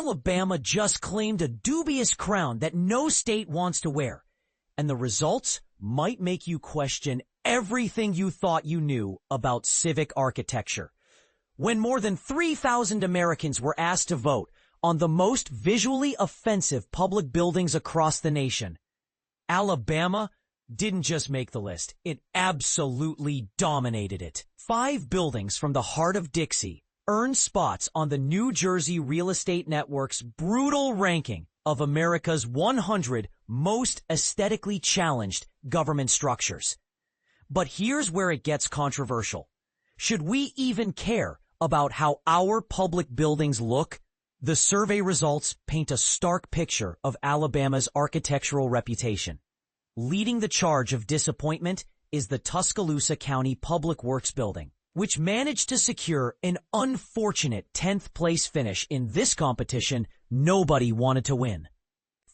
Alabama just claimed a dubious crown that no state wants to wear, and the results might make you question everything you thought you knew about civic architecture. When more than 3,000 Americans were asked to vote on the most visually offensive public buildings across the nation, Alabama didn't just make the list, it absolutely dominated it. 5 buildings from the heart of Dixie earned spots on the New Jersey Real Estate Network's brutal ranking of America's 100 most aesthetically challenged government structures. But here's where it gets controversial. Should we even care about how our public buildings look? The survey results paint a stark picture of Alabama's architectural reputation. Leading the charge of disappointment is the Tuscaloosa County Public Works Building, which managed to secure an unfortunate 10th place finish in this competition nobody wanted to win.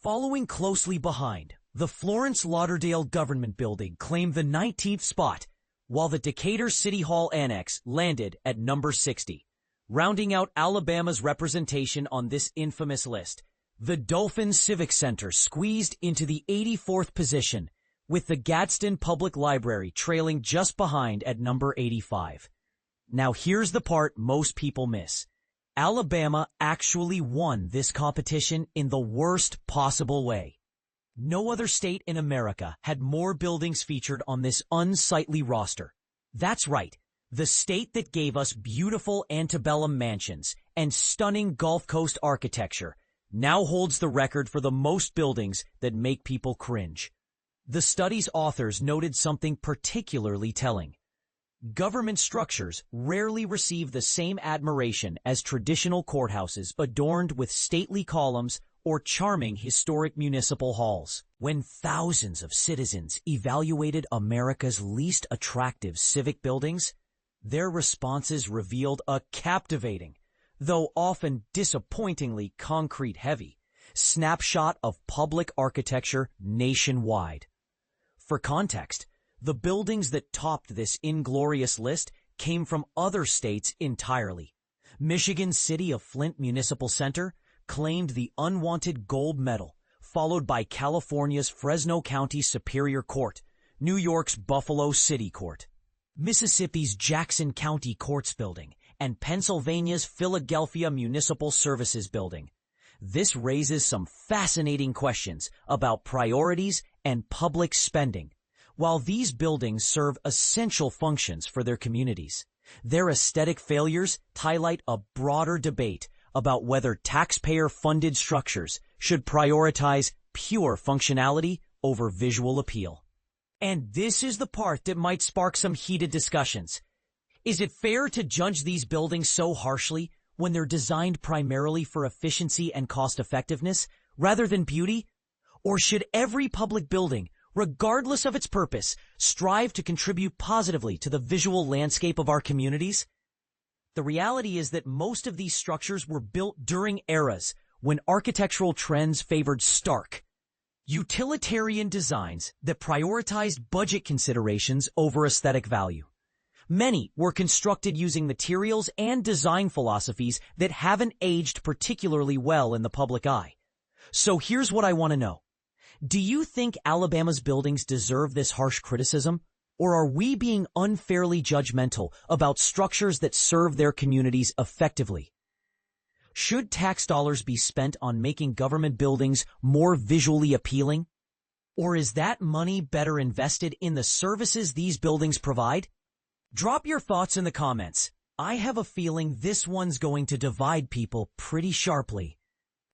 Following closely behind, the Florence-Lauderdale Government Building claimed the 19th spot, while the Decatur City Hall Annex landed at number 60. Rounding out Alabama's representation on this infamous list, the Dolphin Civic Center squeezed into the 84th position, with the Gadsden Public Library trailing just behind at number 85. Now here's the part most people miss. Alabama actually won this competition in the worst possible way. No other state in America had more buildings featured on this unsightly roster. That's right, the state that gave us beautiful antebellum mansions and stunning Gulf Coast architecture now holds the record for the most buildings that make people cringe. The study's authors noted something particularly telling. Government structures rarely receive the same admiration as traditional courthouses adorned with stately columns or charming historic municipal halls. When thousands of citizens evaluated America's least attractive civic buildings, their responses revealed a captivating, though often disappointingly concrete-heavy, snapshot of public architecture nationwide. For context, the buildings that topped this inglorious list came from other states entirely. Michigan's City of Flint Municipal Center claimed the unwanted gold medal, followed by California's Fresno County Superior Court, New York's Buffalo City Court, Mississippi's Jackson County Courts Building, and Pennsylvania's Philadelphia Municipal Services Building. This raises some fascinating questions about priorities and public spending. While these buildings serve essential functions for their communities, their aesthetic failures highlight a broader debate about whether taxpayer-funded structures should prioritize pure functionality over visual appeal. And this is the part that might spark some heated discussions. Is it fair to judge these buildings so harshly when they're designed primarily for efficiency and cost-effectiveness rather than beauty? Or should every public building, regardless of its purpose, strive to contribute positively to the visual landscape of our communities? The reality is that most of these structures were built during eras when architectural trends favored stark, utilitarian designs that prioritized budget considerations over aesthetic value. Many were constructed using materials and design philosophies that haven't aged particularly well in the public eye. So here's what I want to know. Do you think Alabama's buildings deserve this harsh criticism? Or are we being unfairly judgmental about structures that serve their communities effectively? Should tax dollars be spent on making government buildings more visually appealing? Or is that money better invested in the services these buildings provide? Drop your thoughts in the comments. I have a feeling this one's going to divide people pretty sharply.